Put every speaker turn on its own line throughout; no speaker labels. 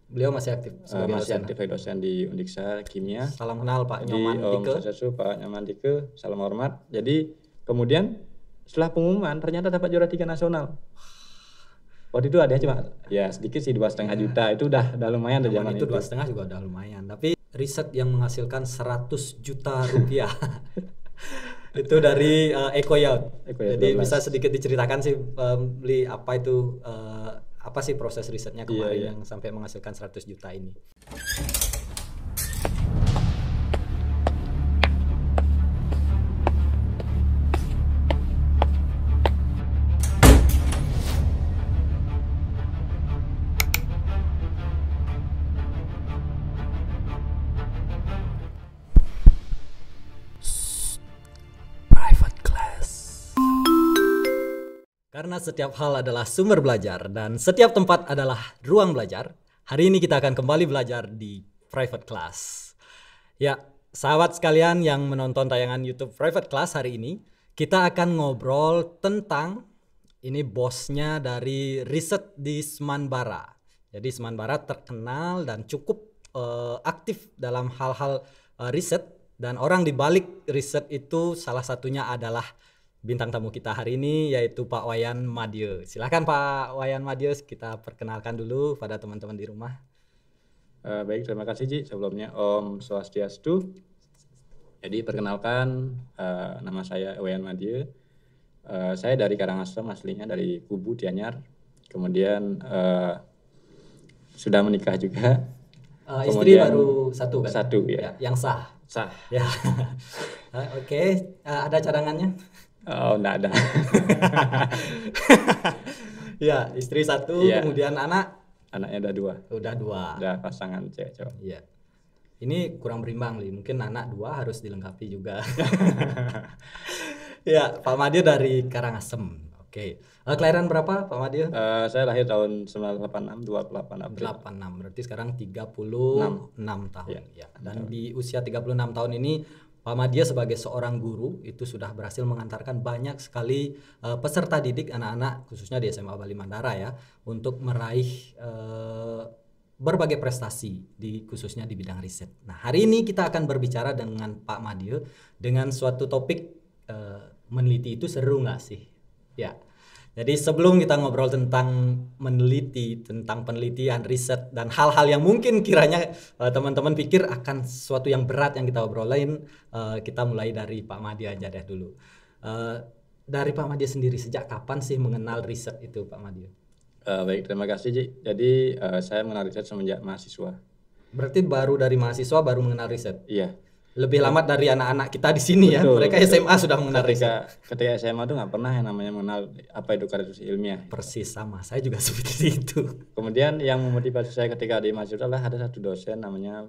Beliau masih aktif sebagai
masih
dosen.
aktif sebagai dosen di Undiksa Kimia.
Salam kenal Pak
Jadi
Nyoman
Om
Tike.
Swastiastu, Pak Nyoman Tike, salam hormat. Jadi kemudian setelah pengumuman ternyata dapat juara 3 nasional. Waktu itu ada cuma ya sedikit sih 2,5 juta, itu udah lumayan dari zaman
itu
itu.
2,5 juga udah lumayan. Tapi riset yang menghasilkan 100 juta rupiah itu dari EcoYout. Jadi
12.
bisa sedikit diceritakan sih beli apa itu apa sih proses risetnya kemarin yang sampai menghasilkan 100 juta ini. Karena setiap hal adalah sumber belajar dan setiap tempat adalah ruang belajar, hari ini kita akan kembali belajar di Private Class. Ya, sahabat sekalian yang menonton tayangan YouTube Private Class hari ini, kita akan ngobrol tentang ini bosnya dari riset di Semanbara. Jadi Semanbara terkenal dan cukup aktif dalam hal-hal riset, dan orang di balik riset itu salah satunya adalah bintang tamu kita hari ini, yaitu Pak Wayan Madye. Silahkan Pak Wayan Madye, kita perkenalkan dulu pada teman-teman di rumah.
Baik, terima kasih Ji. Sebelumnya Om Swastiastu. Jadi perkenalkan, nama saya Wayan Madye. Saya dari Karangasem, aslinya dari Kubu Gianyar. Kemudian sudah menikah juga.
Istri baru satu kan?
Satu ya.
Yang sah.
Sah.
Ya. Oke. Ada cadangannya?
Oh, enggak ada.
Ya, istri satu, kemudian
Anaknya
udah dua.
Udah pasangan cewek cowok.
Iya. Ini kurang berimbang nih, mungkin anak 2 harus dilengkapi juga. Ya, Pak Madye dari Karangasem. Oke. Kelahiran berapa Pak Madye?
Saya lahir tahun 1986, 28 April.
86, berarti sekarang 36 tahun. Ya. Dan di usia 36 tahun ini Pak Madye sebagai seorang guru itu sudah berhasil mengantarkan banyak sekali peserta didik anak-anak khususnya di SMA Bali Mandara ya untuk meraih berbagai prestasi khususnya di bidang riset. Nah, hari ini kita akan berbicara dengan Pak Madye dengan suatu topik meneliti itu seru nggak sih? Ya. Jadi sebelum kita ngobrol tentang meneliti, tentang penelitian, riset, dan hal-hal yang mungkin kiranya teman-teman pikir akan sesuatu yang berat yang kita obrolin, kita mulai dari Pak Madye aja deh dulu. Dari Pak Madye sendiri, sejak kapan sih mengenal riset itu Pak Madye?
Baik, terima kasih Ji. Jadi saya mengenal riset semenjak mahasiswa.
Berarti baru dari mahasiswa baru mengenal riset?
Iya.
Lebih lama dari anak-anak kita di sini. Betul, ya. Mereka SMA sudah mengenal riset.
Ketika SMA tuh nggak pernah yang namanya mengenal apa itu karya ilmiah.
Persis sama, saya juga seperti itu.
Kemudian yang memotivasi saya ketika di mahasiswa adalah ada satu dosen namanya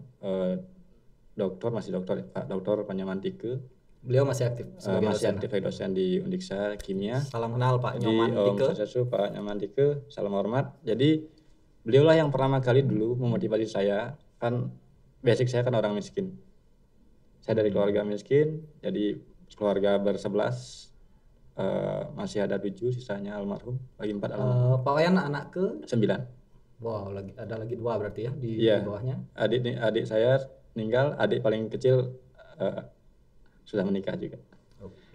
masih doktor Pak Dr. Nyoman Tike.
Beliau masih aktif
sebagai dosen di Undiksa Kimia.
Salam kenal Pak Nyoman Tike.
Om Swastiastu, Pak Nyoman Tike, salam hormat. Jadi beliaulah yang pertama kali dulu memotivasi saya. Kan basic saya kan orang miskin. Saya dari keluarga miskin, jadi keluarga bersebelas, masih ada 7, sisanya almarhum, lagi 4 almarhum.
Pak Wayan anak ke?
9.
Wow, ada lagi 2 berarti ya di bawahnya?
Adik saya meninggal, adik paling kecil sudah menikah juga.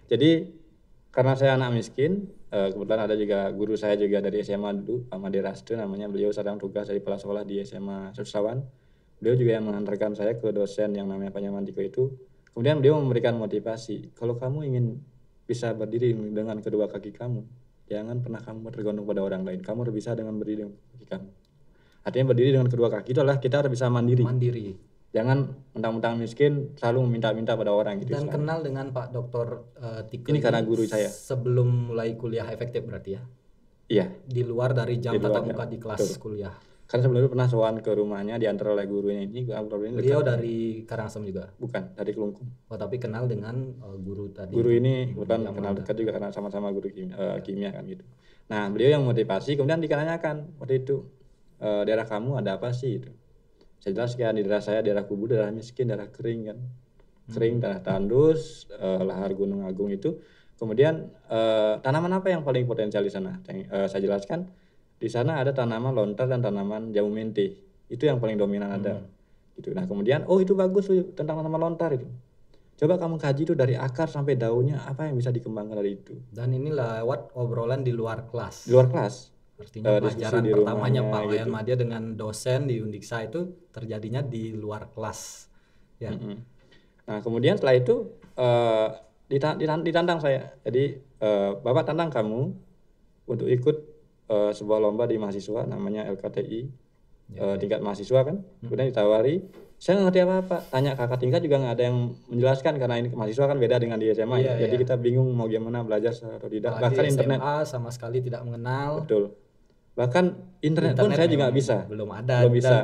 Jadi karena saya anak miskin, kebetulan ada juga guru saya juga dari SMA dulu, Pak Made Rastu namanya, beliau sedang tugas dari kepala sekolah di SMA Susawan. Beliau juga yang mengantarkan saya ke dosen yang namanya Pak Nyoman Tike itu. Kemudian beliau memberikan motivasi, kalau kamu ingin bisa berdiri dengan kedua kaki kamu, jangan pernah kamu tergantung pada orang lain. Kamu harus bisa dengan berdiri dengan kaki kamu. Artinya berdiri dengan kedua kaki itu adalah kita harus bisa mandiri. Jangan mentang-mentang miskin selalu meminta-minta pada orang gitu.
Dan kenal dengan Pak Dr. Tike
ini karena guru saya.
Sebelum mulai kuliah efektif berarti ya?
Iya.
Di luar dari jam tatap muka di kelas kuliah.
Karena sebelumnya pernah sowan ke rumahnya diantar oleh gurunya ini.
Beliau dari Karangasem juga?
Bukan, dari Kelungkung.
Oh, tapi kenal dengan guru tadi.
Guru ini kebetulan kenal dekat juga karena sama-sama guru kimia kan gitu. Nah, beliau yang motivasi, kemudian ditanyakan waktu itu, daerah kamu ada apa sih itu? Saya jelaskan di daerah saya, daerah Kubu, daerah miskin, daerah kering kan. Kering, daerah tandus, lahar Gunung Agung itu. Kemudian tanaman apa yang paling potensial di sana? Saya jelaskan Di sana ada tanaman lontar dan tanaman jamu mente. Itu yang paling dominan ada. Gitu. Nah kemudian, oh itu bagus tuh tentang tanaman lontar itu. Coba kamu kaji tuh dari akar sampai daunnya apa yang bisa dikembangkan dari itu.
Dan ini lewat obrolan di luar kelas.
Di luar kelas.
Artinya pelajaran pertamanya Pak Wayan
gitu.
Madya dengan dosen di Undiksa itu terjadinya di luar kelas. Ya.
Nah kemudian setelah itu ditantang saya. Jadi Bapak tantang kamu untuk ikut sebuah lomba di mahasiswa namanya LKTI. Tingkat mahasiswa kan, kemudian ditawari, saya nggak ngerti apa-apa, tanya kakak tingkat juga nggak ada yang menjelaskan karena ini mahasiswa kan beda dengan di SMA jadi kita bingung mau gimana belajar atau tidak.
Apalagi
bahkan
SMA
internet
sama sekali tidak mengenal.
Betul. Bahkan internet pun saya juga nggak bisa,
belum ada, belum bisa,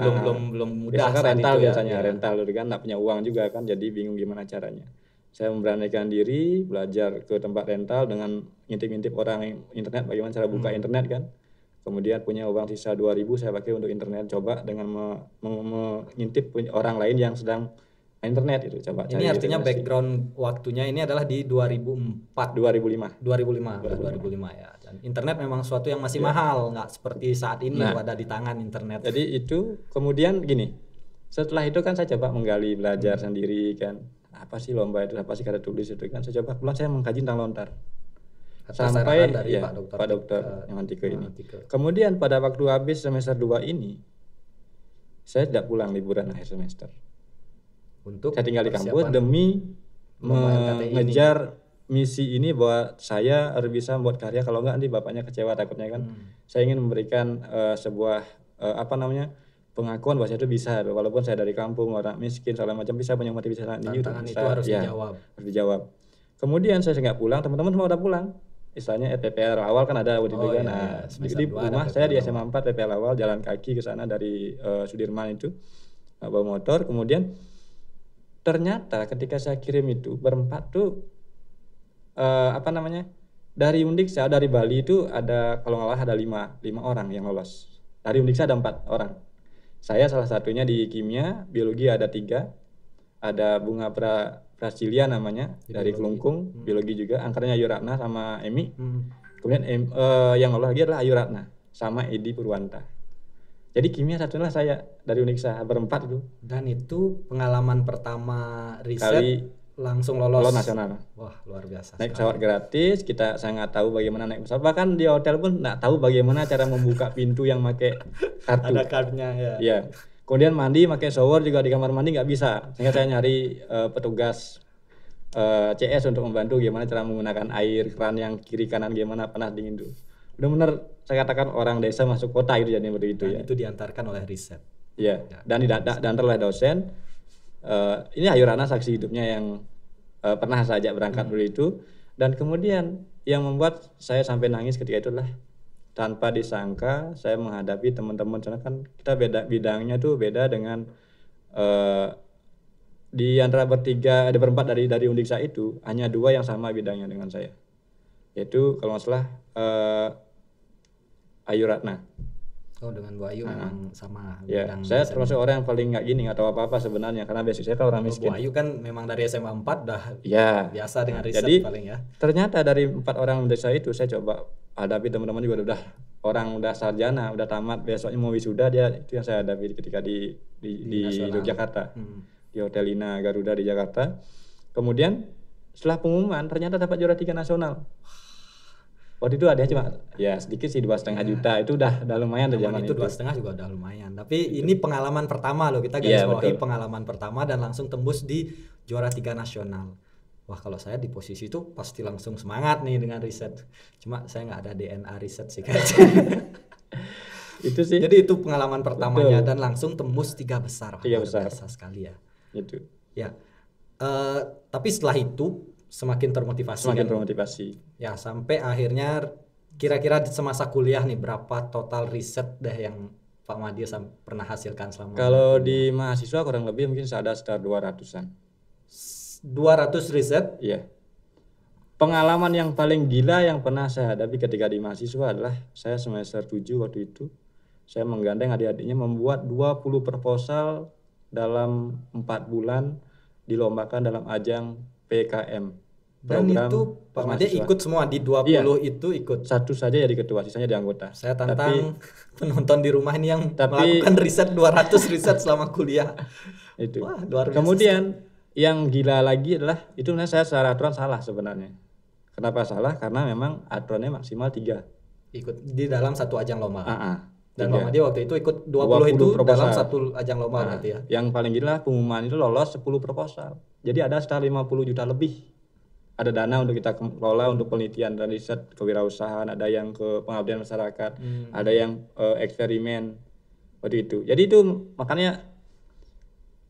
belum mudah.
Biasanya rental biasanya rental kan nggak punya uang juga kan, jadi bingung gimana caranya. Saya memberanikan diri belajar ke tempat rental dengan ngintip-ngintip orang internet bagaimana cara buka internet kan. Kemudian punya uang sisa 2.000 saya pakai untuk internet, coba dengan mengintip orang lain yang sedang internet itu, coba
cari. Ini artinya background waktunya ini adalah di 2005 ya. Dan internet memang suatu yang masih mahal, nggak seperti saat ini ada di tangan internet.
Jadi itu kemudian gini, setelah itu kan saya coba menggali belajar sendiri kan, apa sih lomba itu, apa sih kata tulis itu kan, saya coba kemudian saya mengkaji tentang lontar. Sampai dari Pak Dokter Yamantike ini. Kemudian pada waktu habis semester 2 ini saya tidak pulang liburan akhir semester. Saya tinggal di kampus demi mengejar misi ini bahwa saya harus bisa membuat karya, kalau enggak nanti bapaknya kecewa takutnya kan. Saya ingin memberikan sebuah pengakuan bahwa saya itu bisa, walaupun saya dari kampung, orang miskin segala macam, bisa punya motivasi ini
itu harus
dijawab. Kemudian saya nggak pulang, teman-teman semua udah pulang. Istilahnya PPL awal kan ada waktu itu kan. Di rumah saya di SMA 4 PPL awal, jalan kaki ke sana dari Sudirman itu bawa motor. Kemudian ternyata ketika saya kirim itu berempat tuh dari Undiksa, dari Bali itu ada kalau nggak salah ada 5 orang yang lolos. Dari Undiksa ada 4 orang. Saya salah satunya di kimia, biologi ada 3. Ada Bunga Prasilia namanya dari Kelungkung, biologi juga, angkarnya Ayu Ratna sama Emi. Kemudian yang lolos lagi adalah Ayu Ratna sama Edi Purwanta. Jadi kimia satunya saya dari Uniksa berempat itu.
Dan itu pengalaman pertama riset langsung lolos
nasional.
Wah, luar biasa.
Naik pesawat gratis, saya nggak tahu bagaimana naik pesawat. Bahkan di hotel pun nggak tahu bagaimana cara membuka pintu yang pakai kartu.
Ada kartunya ya.
Iya. Kemudian mandi pakai shower juga di kamar mandi nggak bisa. Sehingga saya nyari petugas CS untuk membantu gimana cara menggunakan air keran yang kiri kanan gimana panas dingin itu. Benar-benar saya katakan orang desa masuk kota itu jadi begitu ya.
Itu diantarkan oleh riset.
Iya. Dan diantar oleh dosen. Ini Ayu Rana saksi hidupnya yang pernah saya ajak berangkat dulu itu. Dan kemudian yang membuat saya sampai nangis ketika itulah tanpa disangka saya menghadapi teman-teman, karena kan kita beda bidangnya tuh beda dengan di antara bertiga ada berempat dari Undiksa itu hanya 2 yang sama bidangnya dengan saya, yaitu kalau nggak salah Ayu Ratna.
Oh, dengan Bu Ayu memang sama
ya, saya termasuk orang yang paling nggak gini, nggak tahu apa-apa sebenarnya karena basic saya kan orang miskin.
Bu Ayu kan memang dari SMA 4 udah biasa dengan riset.
Jadi,
paling ya.
Ternyata dari 4 orang desa itu saya coba hadapi, teman-teman juga udah orang udah sarjana, udah tamat, besoknya mau wisuda, dia itu yang saya hadapi ketika di Yogyakarta. Di Hotel Lina Garuda di Jakarta. Kemudian setelah pengumuman ternyata dapat juara 3 nasional. Waktu itu ada cuma ya sedikit sih 2,5 juta, itu udah lumayan dari zaman itu.
2,5 juga udah lumayan. Tapi ini pengalaman pertama loh, kita garis bawahi pengalaman pertama dan langsung tembus di juara 3 nasional. Wah, kalau saya di posisi itu pasti langsung semangat nih dengan riset. Cuma saya nggak ada DNA riset sih kayaknya.
Itu sih.
Jadi itu pengalaman pertamanya dan langsung tembus 3 besar.
3 besar.
Biasa sekali ya.
Itu.
Ya. Tapi setelah itu semakin termotivasi. Ya, sampai akhirnya kira-kira di semasa kuliah nih berapa total riset yang Pak Madya pernah hasilkan selama?
Kalau di mahasiswa kurang lebih mungkin ada sekitar 200-an.
200 riset?
Iya. Pengalaman yang paling gila yang pernah saya hadapi ketika di mahasiswa adalah saya semester 7 waktu itu. Saya menggandeng adik-adiknya membuat 20 proposal dalam 4 bulan dilombakan dalam ajang PKM,
Dan
program
itu Pak Made
mahasiswa.
ikut semua di 20
Iya.
itu ikut.
Satu saja jadi ketua, sisanya jadi anggota.
Saya tantang penonton di rumah ini yang
Tapi-
melakukan riset 200 riset selama kuliah.
Itu.
Wah, luar biasa.
Kemudian yang gila lagi adalah itu sebenarnya saya secara aturan salah sebenarnya. Kenapa salah? Karena memang aturannya maksimal 3.
Ikut di dalam satu ajang lomba. Dan
3.
Pak Made waktu itu ikut 20 itu
proposal.
dalam satu ajang lomba berarti ya.
Yang paling gila pengumuman itu lolos 10 proposal. Jadi ada sekitar 50 juta lebih. Ada dana untuk kita kelola untuk penelitian dan riset kewirausahaan, ada yang ke pengabdian masyarakat, ada yang eksperimen waktu itu. Jadi itu makanya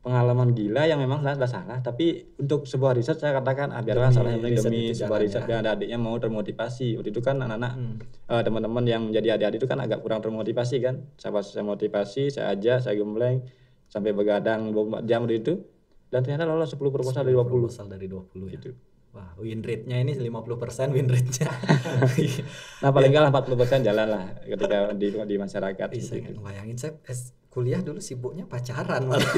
pengalaman gila yang memang sudah salah, tapi untuk sebuah riset saya katakan biarlah salah yang penting demi sebuah riset biar adiknya mau termotivasi. Waktu itu kan anak-anak teman-teman yang menjadi adik-adik itu kan agak kurang termotivasi kan. Saya motivasi, saya ajak, saya gembleng sampai begadang 24 jam waktu itu, dan ternyata lolos 10 proposal dari 20.
Proposal dari 20 ya.
Gitu.
Wah, win rate-nya ini 50% win rate-nya.
Nah paling nggak 40% jalan lah ketika di masyarakat.
Bisa
gitu.
bayangin saya kuliah dulu sibuknya pacaran malah.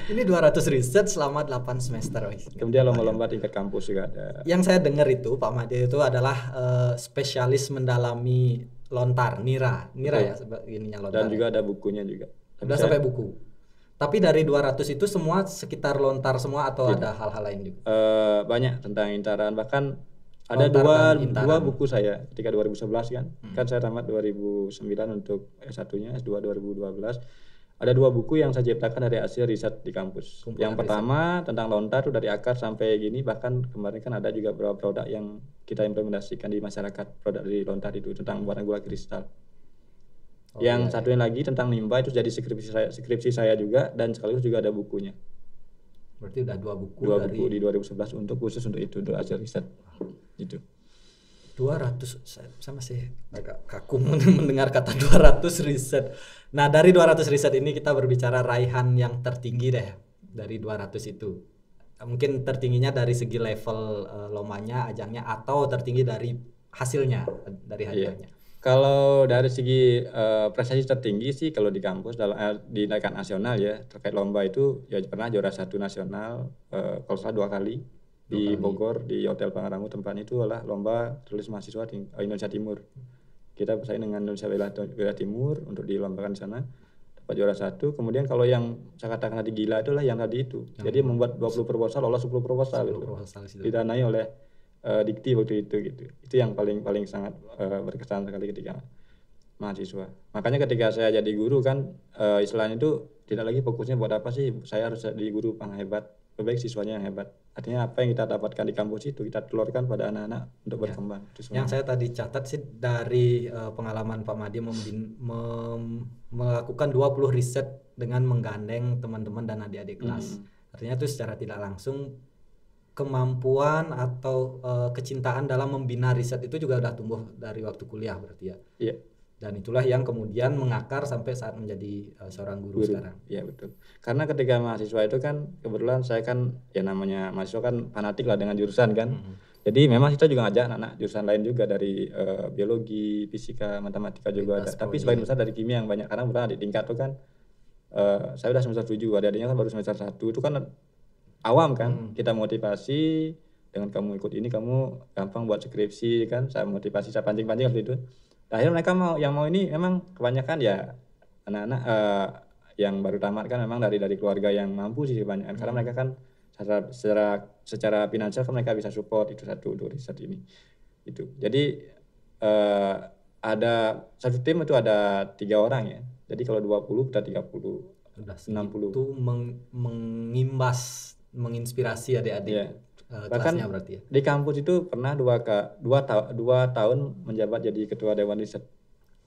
Ini 200 riset selama 8 semester.
Kemudian lomba-lomba tingkat kampus juga ada.
Yang saya dengar itu Pak Made itu adalah spesialis mendalami lontar, nira ya ininya lontar.
Dan juga ada bukunya juga.
Udah sampai buku. Tapi dari 200 itu semua sekitar lontar semua atau ada hal-hal lain juga?
Banyak tentang intaran, bahkan ada
Lontar
dua buku saya ketika 2011 kan. Kan saya tamat 2009 untuk S1-nya, S2 2012. Ada 2 buku yang saya ciptakan dari hasil riset di kampus. Yang pertama tentang lontar itu dari akar sampai gini, bahkan kemarin kan ada juga beberapa produk yang kita implementasikan di masyarakat, produk dari lontar itu tentang warna gula kristal. Yang satunya lagi tentang nimba itu jadi skripsi saya juga, dan sekaligus juga ada bukunya.
Berarti udah 2 buku
Buku di 2011 untuk khusus untuk itu, untuk hasil riset. Gitu.
200 saya masih agak kaku mendengar kata 200 riset. Nah, dari 200 riset ini kita berbicara raihan yang tertinggi deh dari 200 itu. Mungkin tertingginya dari segi level lombanya, ajangnya, atau tertinggi dari hasilnya, dari hadiahnya.
Kalau dari segi prestasi tertinggi sih kalau di kampus di tingkat nasional ya, terkait lomba itu ya pernah juara 1 nasional kalau salah 2 kali di Bogor, di Hotel Pangrango tempatnya itu adalah lomba tulis mahasiswa di Indonesia Timur. Kita bersaing dengan Indonesia Wilayah Timur untuk dilombakan di sana, dapat juara 1. Kemudian kalau yang saya katakan tadi gila itulah yang tadi itu. Jadi membuat 20 proposal, lolos 10 proposal itu. Didanai oleh Dikti waktu itu gitu. Itu yang paling sangat berkesan sekali ketika mahasiswa. Makanya ketika saya jadi guru kan istilahnya itu tidak lagi fokusnya buat apa sih saya harus jadi guru yang hebat, lebih baik siswanya yang hebat. Artinya apa yang kita dapatkan di kampus itu kita telurkan pada anak-anak untuk berkembang.
Yang saya tadi catat sih dari pengalaman Pak Made melakukan 20 riset dengan menggandeng teman-teman dan adik-adik kelas. Artinya itu secara tidak langsung kemampuan atau kecintaan dalam membina riset itu juga udah tumbuh dari waktu kuliah berarti ya.
Iya.
Dan itulah yang kemudian mengakar sampai saat menjadi seorang guru sekarang.
Iya betul. Karena ketika mahasiswa itu kan kebetulan saya kan ya namanya mahasiswa kan fanatik lah dengan jurusan kan. Jadi memang kita juga ngajak anak-anak jurusan lain juga dari biologi, fisika, matematika juga ada. Tapi sebagian besar dari kimia yang banyak karena bukan di tingkat itu kan saya udah semester 7, adik-adiknya kan baru semester 1 itu kan awam kan, kita motivasi dengan kamu ikut ini kamu gampang buat skripsi kan, saya motivasi, saya pancing-pancing waktu itu. Akhirnya mereka mau ini memang kebanyakan ya anak-anak yang baru tamat kan memang dari keluarga yang mampu sih kebanyakan, karena mereka kan secara finansial kan mereka bisa support itu satu untuk riset ini. Itu. Jadi ada satu tim itu ada 3 orang ya. Jadi kalau 20 kita 30
udah
60
itu menginspirasi adik-adik kelasnya berarti ya.
Di kampus itu pernah 2 tahun menjabat jadi ketua dewan riset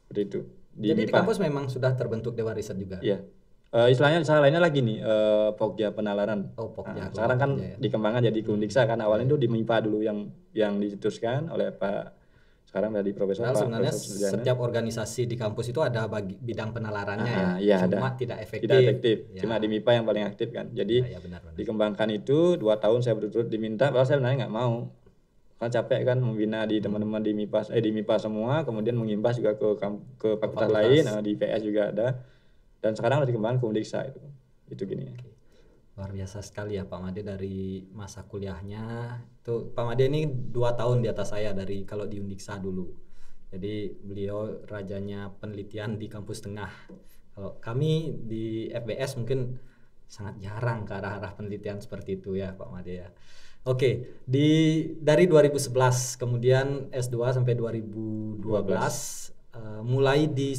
seperti itu.
Jadi di kampus memang sudah terbentuk dewan riset juga.
Iya. Istilahnya lainnya lagi nih Pokja Penalaran.
Pokja.
Sekarang kan dikembangkan jadi Kundiksa kan, awalnya itu di MIPA dulu yang dicetuskan oleh Pak, sekarang dari Profesor Pak.
Sebenarnya setiap organisasi di kampus itu ada bidang penalarannya cuma
ada.
tidak efektif.
Tidak efektif. Cuma di MIPA yang paling aktif kan. Jadi
benar.
Dikembangkan itu 2 tahun saya berturut-turut diminta, padahal saya sebenarnya nggak mau. Karena capek kan membina di teman-teman di MIPA semua, kemudian mengimbas juga ke fakultas lain, di PS juga ada. Dan sekarang udah dikembangkan ke Undiksa itu gini.
Luar biasa sekali ya Pak Made dari masa kuliahnya. Itu Pak Made ini 2 tahun di atas saya dari kalau di Undiksa dulu. Jadi beliau rajanya penelitian di kampus tengah. Kalau kami di FBS mungkin sangat jarang ke arah-arah penelitian seperti itu ya Pak Made ya. Oke, dari 2011 kemudian S2 sampai 2012 mulai di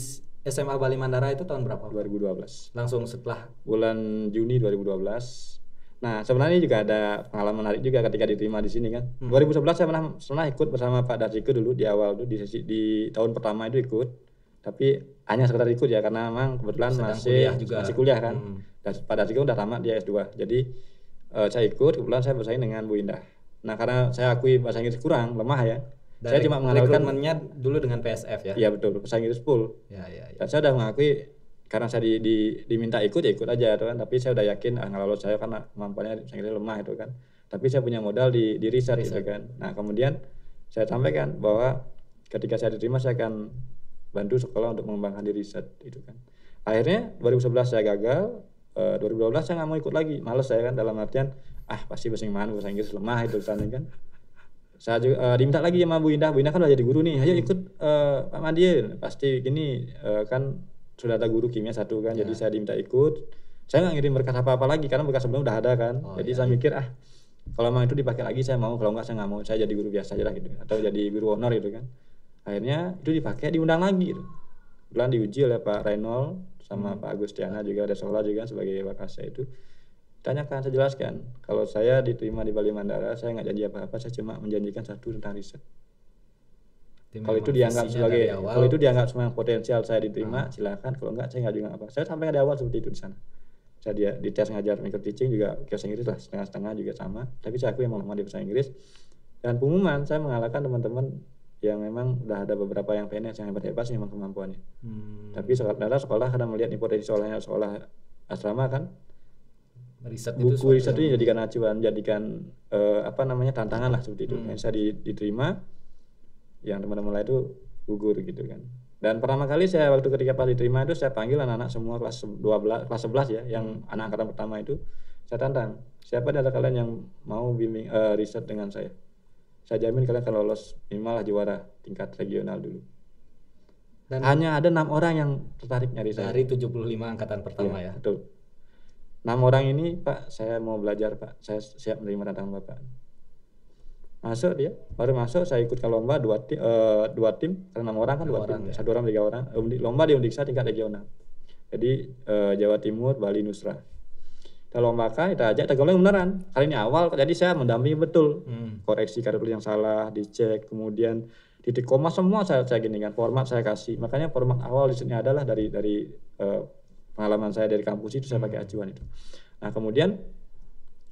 SMA Bali Mandara itu tahun berapa?
2012.
Langsung setelah
bulan Juni 2012. Nah, sebenarnya juga ada pengalaman menarik juga ketika diterima di sini kan. 2011 saya pernah ikut bersama Pak Darsiko dulu di awal tuh di tahun pertama itu ikut. Tapi hanya sekedar ikut ya karena memang kebetulan masih kuliah kan. Dan Pak Darsiko udah lama dia S2. Jadi saya ikut, kebetulan saya bersaing dengan Bu Indah. Nah, karena saya akui bahasa Inggris kurang, lemah ya.
Saya cuma mengandalkan rekrutmennya dulu dengan PSF ya.
Iya betul, bahasa Inggris full.
Ya.
Dan saya udah mengakui karena saya diminta ikut ya ikut aja itu kan. Tapi saya udah yakin nggak lolos saya karena kemampuannya bahasa Inggris lemah itu kan. Tapi saya punya modal di riset gitu kan. Nah kemudian saya sampaikan bahwa ketika saya diterima saya akan bantu sekolah untuk mengembangkan di riset itu kan. Akhirnya 2011 saya gagal. 2012 saya nggak mau ikut lagi, males saya kan dalam artian pasti bahasa Inggris lemah itu sana kan. Saya juga diminta lagi sama Bu Indah kan udah jadi guru nih, ayo ikut Pak Made, pasti gini kan sudah ada guru kimia satu kan, jadi saya diminta ikut. Saya nggak ngirim berkas apa-apa lagi karena berkas sebelumnya udah ada kan, jadi saya mikir kalau memang itu dipakai lagi saya mau, kalau enggak saya nggak mau, saya jadi guru biasa aja lah gitu, atau jadi guru honor gitu kan. Akhirnya itu dipakai, diundang lagi gitu. Kebetulan diuji oleh Pak Reynold sama Pak Agustiana juga ada sekolah juga sebagai wakasa itu. Tanyakan, saya jelaskan kalau saya diterima di Bali Mandara saya nggak janji apa-apa, saya cuma menjanjikan satu tentang riset. Kalau itu dianggap sebagai potensial saya diterima silakan, kalau enggak saya nggak juga apa. Saya sampai di awal seperti itu di sana. Saya di tes ngajar micro teaching juga bahasa Inggris lah setengah-setengah juga sama, tapi saya akui memang lemah di bahasa Inggris. Dan pengumuman saya mengalahkan teman-teman yang memang udah ada beberapa yang PNS yang hebat-hebat sih memang kemampuannya. Tapi sekolah karena melihat potensi sekolah asrama kan, buku riset itu jadikan acuan, jadikan tantangan lah seperti itu. Saya diterima, yang teman-teman lain itu gugur gitu kan. Dan pertama kali saya waktu ketika pas diterima itu saya panggil anak-anak semua kelas 11 ya, yang anak angkatan pertama itu saya tantang, siapa dari kalian yang mau bimbing riset dengan saya? Saya jamin kalian akan lolos minimal juara tingkat regional dulu. Dan hanya ada 6 orang yang tertarik nyari saya.
Dari 75 angkatan pertama ya.
Betul. 6 orang ini, Pak, saya mau belajar, Pak. Saya siap menerima tantangan Bapak. Masuk dia, baru masuk saya ikut ke lomba 2 tim, karena 6 orang kan 2 tim, 1 orang 3 orang. Lomba di Undiksa tingkat regional. Jadi Jawa Timur, Bali, Nusra. Kita lombakan, kita ajak, kita golong beneran. Kali ini awal, jadi saya mendampingi betul. Koreksi kata tulis yang salah, dicek, kemudian titik koma semua saya gini kan, format saya kasih. Makanya format awal di sini adalah dari pengalaman saya dari kampus itu saya pakai acuan itu. Nah kemudian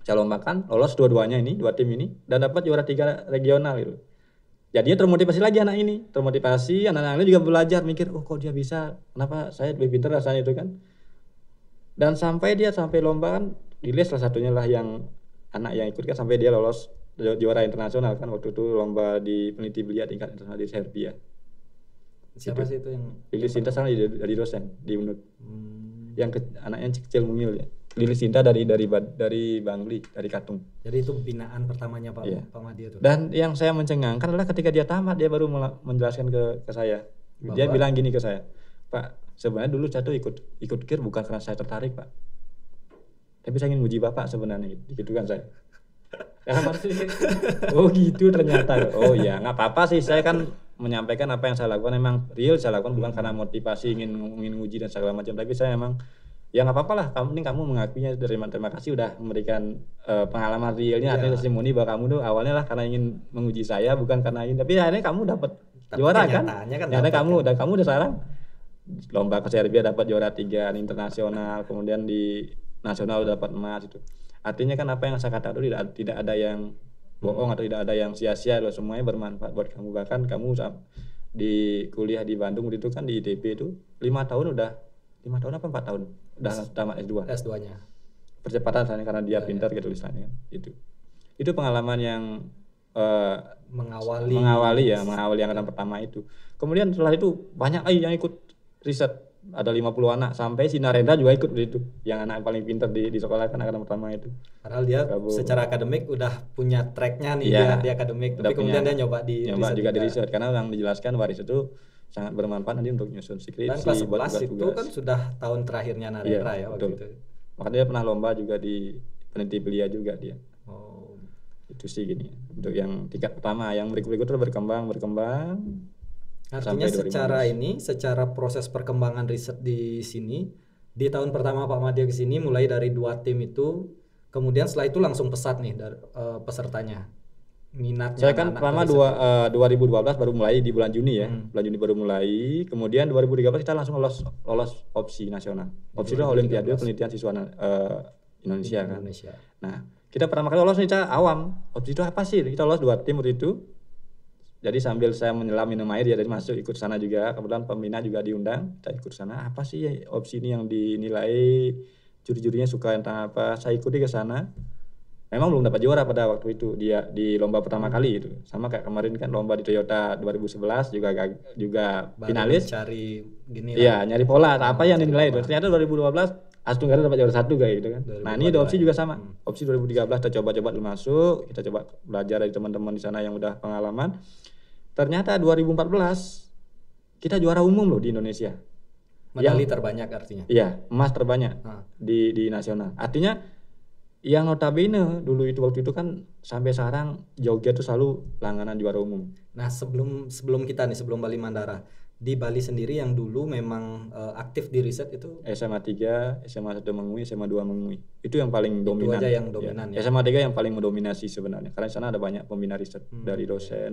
saya lombakan, lolos dua-duanya ini, 2 tim ini, dan dapat juara 3 regional gitu. Jadinya termotivasi lagi anak ini, anak-anak juga belajar, mikir, kok dia bisa, kenapa saya lebih pintar rasanya itu kan. Dan sampai lomba kan, dilihat salah satunya lah yang anak yang ikut kan sampai dia lolos juara internasional kan, waktu itu lomba di peneliti belia tingkat internasional di Serbia.
Siapa sih itu yang
Lilis Sinta sana jadi dosen di UNUD. Yang anaknya kecil mungil ya. Lilis Sinta dari Bangli, dari Katung.
Jadi itu binaan pertamanya Pak Made itu.
Dan yang saya mencengangkan adalah ketika dia tamat dia baru menjelaskan ke saya. Dia bilang gini ke saya, Pak, sebenarnya dulu saya tuh ikut KIR bukan karena saya tertarik, Pak. Tapi saya ingin uji Bapak sebenarnya, gitu kan saya. Oh gitu ternyata. Oh ya, nggak apa-apa sih, saya kan menyampaikan apa yang saya lakukan memang real saya lakukan, bukan karena motivasi ingin uji dan segala macam, tapi saya memang ya nggak apa-apa lah, kamu mengakuinya, terima kasih udah memberikan pengalaman realnya, artinya testimoni bahwa kamu tuh awalnya lah karena ingin menguji saya, bukan karena ingin, tapi akhirnya kamu dapat juara kan, karena kamu udah sekarang lomba ke Serbia dapat juara 3 internasional, kemudian di nasional dapat emas itu. Artinya kan apa yang saya katakan itu tidak ada yang bohong atau tidak ada yang sia-sia loh, semuanya bermanfaat buat kamu. Bahkan kamu di kuliah di Bandung itu kan di ITB itu 5 tahun apa 4 tahun udah tamat S2-nya. Percepatan soalnya karena dia pintar gitu tulisannya kan. Itu pengalaman yang mengawali yang angkatan pertama itu. Kemudian setelah itu banyak lagi yang ikut riset ada 50 anak, sampai si Narendra juga ikut itu, yang anak paling pintar di sekolah kan angkatan pertama itu.
Padahal dia secara akademik udah punya tracknya nih,
Iya,
di akademik,
udah
tapi kemudian
punya-
dia nyoba di
nyoba
riset
juga di riset, karena yang dijelaskan waris itu sangat bermanfaat nanti untuk nyusun skripsi.
Dan kelas 11
buat
itu
tugas.
kan sudah tahun terakhirnya Narendra ya waktu
betul.
itu.
Makanya dia pernah lomba juga di peneliti belia juga dia.
Oh.
Itu sih gini. Untuk yang tingkat pertama, yang berikut terus berkembang.
Artinya secara proses perkembangan riset di sini, di tahun pertama Pak Madya ke sini mulai dari 2 tim itu, kemudian setelah itu langsung pesat nih dari pesertanya. Minatnya
Saya kan pertama 2012 baru mulai di bulan Juni ya. Bulan Juni baru mulai. Kemudian 2013 kita langsung lolos opsi nasional. Opsi itu Olimpiade Penelitian Siswa Indonesia kan. Nah, kita pertama kali lolos nih, kita awam. Opsi itu apa sih? Kita lolos 2 tim waktu itu. Jadi sambil saya menyelam minum air ya, dari masuk ikut sana juga. Kebetulan pembina juga diundang, kita ikut sana. Apa sih opsi ini yang dinilai, juri-jurinya suka tentang apa? Saya ikuti ke sana. Memang belum dapat juara pada waktu itu dia di lomba pertama kali itu. Sama kayak kemarin kan lomba di Toyota 2011 juga finalis.
Cari gini
lah. Iya, nyari pola apa yang dinilai itu. Ternyata 2012 As Tenggara dapat juara 1 kayak gitu kan. Nah, ini ada opsi juga sama. Opsi 2013 kita coba dulu masuk, kita coba belajar dari teman-teman di sana yang udah pengalaman. Ternyata 2014 kita juara umum loh di Indonesia.
Medali terbanyak artinya.
Iya, emas terbanyak di nasional. Artinya yang notabene dulu itu waktu itu kan sampai sekarang Jogja itu selalu langganan juara umum.
Nah, sebelum kita nih, sebelum Bali Mandara, di Bali sendiri yang dulu memang aktif di riset itu
SMA 3, SMA 1 Mengui, SMA 2 Mengui. Itu yang paling dominan.
Itu aja yang dominan ya.
SMA 3 yang paling mendominasi sebenarnya. Karena di sana ada banyak pembina riset dari dosen,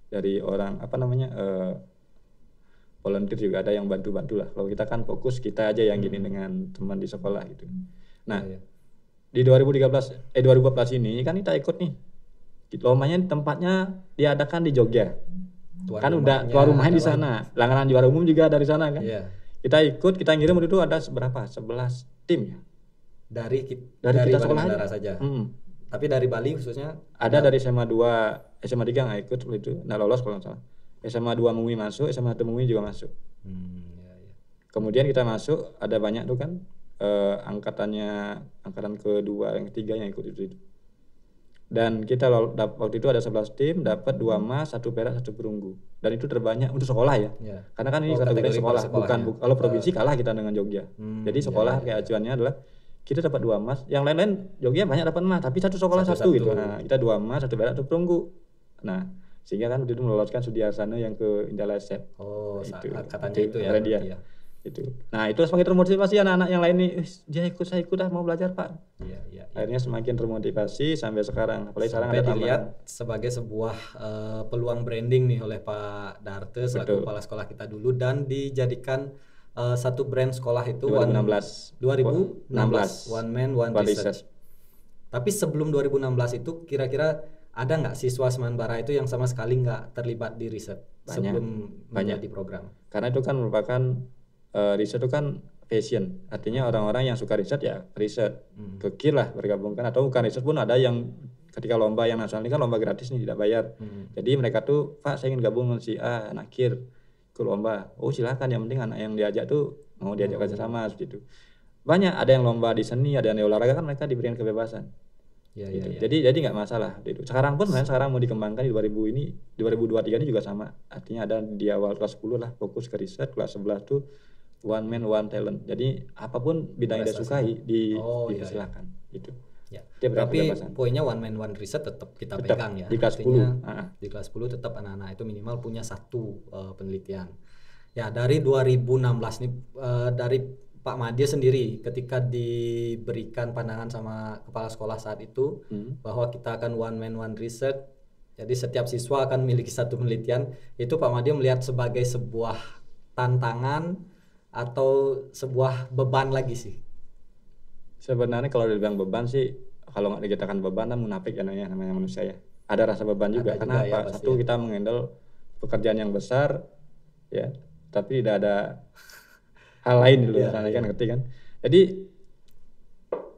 dari orang volunteer juga ada yang bantu-bantu lah. Kalau kita kan fokus kita aja yang gini dengan teman di sekolah gitu. Nah, di 2014 ini kan kita ikut nih. Lombanya tempatnya diadakan di Jogja. Tuan rumahnya di sana. Langganan juara umum juga dari sana kan.
Iya.
Kita ikut, kita ngirim waktu itu ada berapa? 11 tim ya.
Dari
kita
Bali
sekolah
Mandara saja. Tapi dari Bali khususnya
ada dari SMA 2, SMA 3 nggak ikut waktu itu, nggak lolos kalau nggak salah. SMA 2 Mengui masuk, SMA 1 Mengui juga masuk. Kemudian kita masuk, ada banyak tuh kan angkatan kedua, yang ketiga yang ikut itu. Dan kita waktu itu ada 11 tim, dapat 2 emas, 1 perak, 1 perunggu. Dan itu terbanyak untuk sekolah ya. Karena kan ini kategori sekolah, bukan kalau provinsi kalah kita dengan Jogja. Jadi sekolah kayak acuannya adalah kita dapat 2 emas, yang lain-lain Jogja banyak dapat emas, tapi satu sekolah satu gitu. Nah, kita 2 emas, 1 perak, 1 perunggu. Nah, sehingga kan waktu itu meloloskan Sudiarsono yang ke Indah Lesep.
Katanya itu ya.
Dia. Itu. Nah, itu semakin termotivasi anak-anak yang lain nih, dia ikut, saya ikut mau belajar Pak. Iya. Akhirnya semakin termotivasi sampai sekarang. Apalagi sekarang ada
dilihat sebagai sebuah peluang branding nih oleh Pak Darte selaku kepala sekolah kita dulu, dan dijadikan satu brand sekolah itu 2016 One Man One Research. Tapi sebelum 2016 itu kira-kira ada nggak siswa Semanbara itu yang sama sekali nggak terlibat di riset sebelum menjadi program?
Karena itu kan merupakan riset itu kan passion, artinya orang-orang yang suka riset ya riset, kekir lah bergabungkan, atau bukan riset pun ada yang ketika lomba yang nasional ini kan lomba gratis nih, tidak bayar. Jadi mereka tuh, Pak saya ingin gabung dengan si A anak kir ke lomba, silakan, yang penting anak yang diajak tuh mau diajak kerjasama seperti itu. Banyak, ada yang lomba di seni, ada yang di olahraga, kan mereka diberikan kebebasan. Gitu. Jadi nggak masalah. Sekarang pun sekarang mau dikembangkan di 2023 ini juga sama. Artinya ada di awal kelas 10 lah fokus ke riset, kelas 11 tuh one man one talent. Jadi apapun bidang yang dia sukai dipersilakan gitu.
Tapi poinnya one man one riset tetap kita pegang ya.
Di kelas 10.
Di kelas 10 tetap anak-anak itu minimal punya 1 penelitian. Ya, dari 2016 nih dari Pak Madya sendiri ketika diberikan pandangan sama kepala sekolah saat itu bahwa kita akan one man one research, jadi setiap siswa akan memiliki 1 penelitian, itu Pak Madya melihat sebagai sebuah tantangan atau sebuah beban lagi sih?
Sebenarnya kalau dibilang beban sih, kalau nggak dikatakan beban kan munafik ya, namanya manusia ya. Ada rasa beban juga. Karena apa? Satu, kita menghandle pekerjaan yang besar ya, tapi tidak ada hal lain dulu kan ngerti kan. Jadi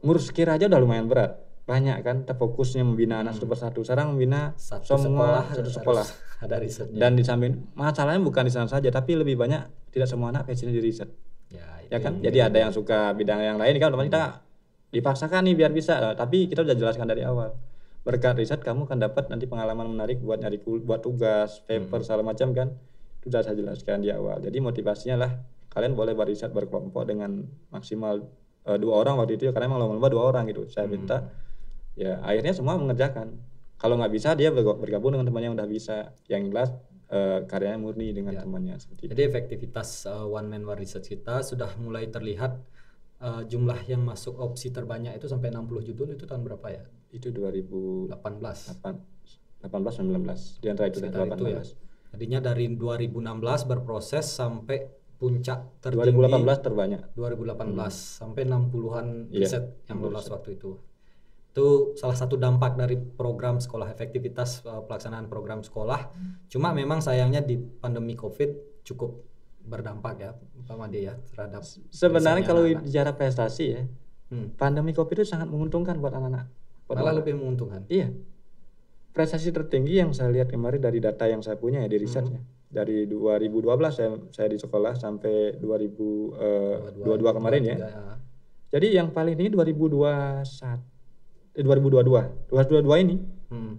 ngurus kir aja udah lumayan berat, banyak kan, fokusnya membina anak satu persatu. Sekarang membina satu sekolah
ada risetnya.
Dan di samping masalahnya bukan di sana saja, tapi lebih banyak tidak semua anak passionnya di riset. Ya kan?
yang
Jadi ada yang suka bidang yang lain kan otomatis kita dipaksakan nih biar bisa. Tapi kita udah jelaskan dari awal. Berkat riset kamu kan dapat nanti pengalaman menarik buat buat tugas, paper segala macam kan. Itu sudah saya jelaskan di awal. Jadi motivasinya lah kalian boleh berriset berkelompok dengan maksimal 2 orang waktu itu ya, karena emang lomba 2 orang gitu. Saya minta ya akhirnya semua mengerjakan. Kalau nggak bisa dia bergabung dengan temannya yang udah bisa. Yang jelas karyanya murni dengan temannya seperti
Jadi efektivitas one man one research kita sudah mulai terlihat. Jumlah yang masuk opsi terbanyak itu sampai 60 judul itu tahun berapa ya?
Itu 2018 19 di antara itu 18
ya. Jadinya dari 2016 berproses sampai puncak tertinggi
2018 terbanyak
2018 sampai 60-an riset yang lolos waktu itu. Itu salah satu dampak dari program sekolah, efektivitas pelaksanaan program sekolah. Cuma memang sayangnya di pandemi Covid cukup berdampak ya Pak Made ya terhadap
sebenarnya kalau bicara prestasi ya pandemi Covid itu sangat menguntungkan buat anak-anak.
Malah lebih menguntungkan.
Iya. Prestasi tertinggi yang saya lihat kemarin dari data yang saya punya ya di risetnya. Dari 2012 saya di sekolah sampai 2022 kemarin ya. Jadi yang paling tinggi 2022 ini.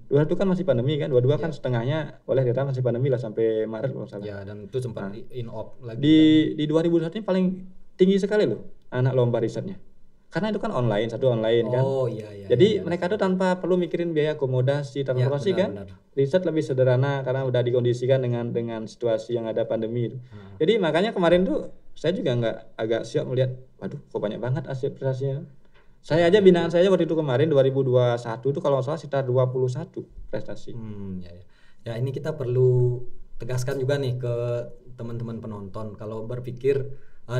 22 itu kan masih pandemi kan, 22 kan setengahnya oleh data masih pandemi lah sampai Maret kalau salah.
Ya, dan itu sempat in-op lagi.
Di 2021 ini paling tinggi sekali loh anak lomba risetnya. Karena itu kan online, satu online kan.
Iya.
Jadi mereka tuh tanpa perlu mikirin biaya akomodasi, transportasi kan. Riset lebih sederhana karena udah dikondisikan dengan situasi yang ada pandemi itu. Jadi makanya kemarin tuh saya juga agak siap melihat, waduh kok banyak banget hasil prestasinya. Saya aja binaan saya waktu itu kemarin 2021 itu kalau nggak salah sekitar 21 prestasi.
Ya ini kita perlu tegaskan juga nih ke teman-teman penonton kalau berpikir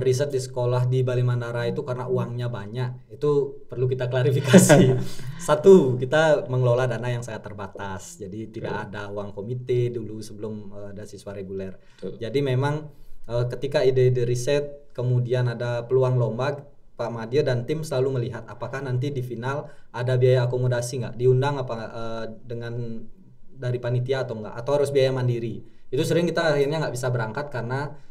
riset di sekolah di Bali Mandara itu karena uangnya banyak, itu perlu kita klarifikasi. Satu, kita mengelola dana yang sangat terbatas, jadi tidak ada uang komite dulu sebelum ada siswa reguler. Jadi memang ketika ide-ide riset kemudian ada peluang lomba, Pak Madya dan tim selalu melihat apakah nanti di final ada biaya akomodasi nggak, diundang apa dengan dari panitia atau enggak, atau harus biaya mandiri. Itu sering kita akhirnya nggak bisa berangkat karena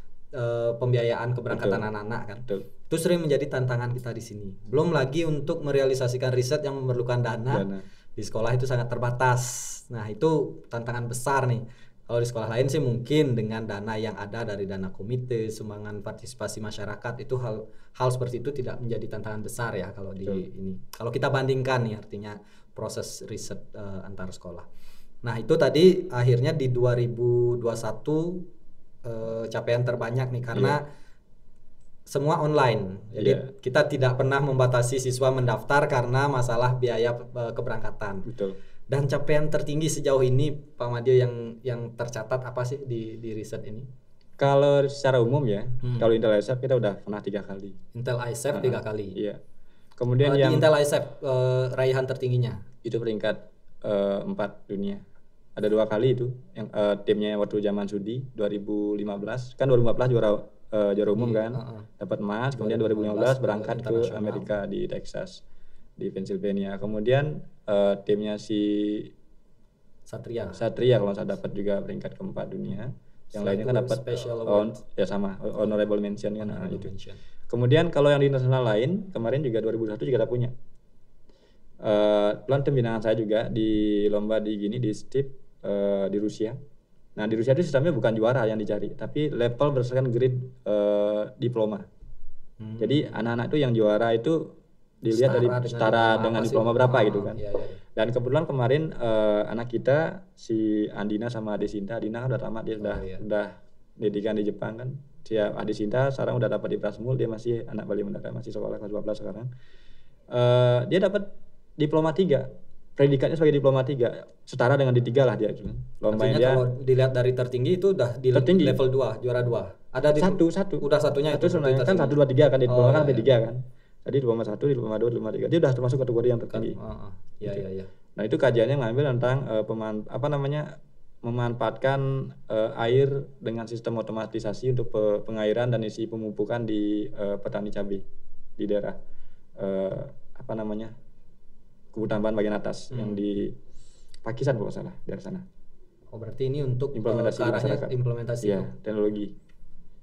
pembiayaan keberangkatan anak-anak kan. Itu sering menjadi tantangan kita di sini. Belum lagi untuk merealisasikan riset yang memerlukan dana. Di sekolah itu sangat terbatas. Nah itu tantangan besar nih. Kalau di sekolah lain sih mungkin dengan dana yang ada dari dana komite, sumbangan partisipasi masyarakat, itu hal seperti itu tidak menjadi tantangan besar ya kalau di ini. Kalau kita bandingkan nih artinya proses riset antar sekolah. Nah itu tadi akhirnya di 2021 capaian terbanyak nih karena semua online. Jadi kita tidak pernah membatasi siswa mendaftar karena masalah biaya keberangkatan.
Betul.
Dan capaian tertinggi sejauh ini Pak Madya yang tercatat apa sih di riset ini?
Kalau secara umum ya, kalau Intel ISEF kita udah pernah 3 kali.
Intel ISEF 3 kali.
Iya. Kemudian
di Intel ISEF raihan tertingginya?
Itu peringkat 4 dunia. Ada 2 kali itu yang timnya waktu zaman Sudi 2015 kan 2014 juara umum kan, dapat emas. Kemudian 2015 berangkat ke Amerika di Texas, di Pennsylvania. Kemudian timnya si Satria kalau saya dapat juga peringkat keempat dunia. Yang lainnya kan dapat ya sama honorable mention kan. Itu. Kemudian kalau yang di internasional lain kemarin juga 2021 juga ada punya. Pelan tim binaan saya juga di lomba di STIP di Rusia. Nah di Rusia itu sistemnya bukan juara yang dicari, tapi level berdasarkan grade diploma. Jadi anak-anak itu yang juara itu dilihat dari setara dengan diploma berapa gitu kan. Dan kebetulan kemarin anak kita si Andina sama Adesinta, Andina kan udah tamat, dia udah pendidikan di Jepang kan. Si Adesinta sekarang udah dapat di Prasmul, dia masih anak Bali Mandara, masih sekolah kelas 12 sekarang. Dia dapat diploma 3. Predikatnya sebagai diploma 3, setara dengan D3 lah dia itu.
Lombanya dia kalau dilihat dari tertinggi itu udah di tertinggi. Level 2, juara 2. Ada di
satu.
Udah satunya
itu sebenarnya kan 1 2 3 kan di diploma kan D3 kan. Jadi diploma 1, diploma 2, diploma 3. Dia udah termasuk kategori yang tertinggi.
Iya.
Nah, itu kajiannya ngambil tentang memanfaatkan air dengan sistem otomatisasi untuk pengairan dan isi pemupukan di petani cabai di daerah Kubu Tambahan bagian atas yang di Pakisan kalau salah dari sana.
Oh berarti ini untuk
implementasi
implementasi
ya, teknologi.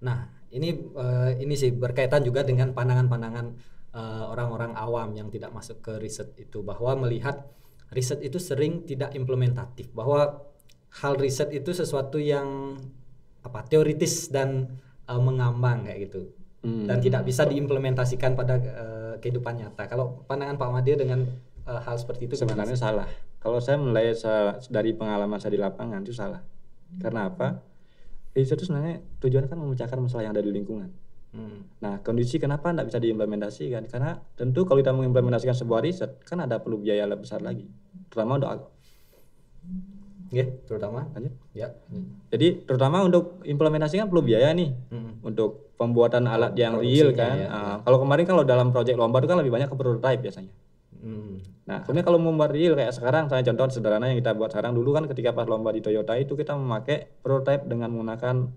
Nah ini sih berkaitan juga dengan pandangan-pandangan orang-orang awam yang tidak masuk ke riset itu, bahwa melihat riset itu sering tidak implementatif, bahwa hal riset itu sesuatu yang teoritis dan mengambang kayak gitu, dan tidak bisa diimplementasikan pada kehidupan nyata. Kalau pandangan Pak Madya dengan hal seperti itu
sebenarnya salah. Kalau saya mulai dari pengalaman saya di lapangan itu salah. Karena apa? Riset itu sebenarnya tujuannya kan memecahkan masalah yang ada di lingkungan. Nah, kondisi kenapa tidak bisa diimplementasikan? Karena tentu kalau kita mengimplementasikan sebuah riset kan ada perlu biaya lebih besar lagi, terutama untuk Jadi terutama untuk implementasi kan perlu biaya nih, untuk pembuatan alat yang real kan. Kalau kemarin kalau dalam proyek lomba itu kan lebih banyak ke prototype biasanya. Nah, kemudian kalau membuat real kayak sekarang, saya contoh sederhana yang kita buat sekarang, dulu kan ketika pas lomba di Toyota itu kita memakai prototype dengan menggunakan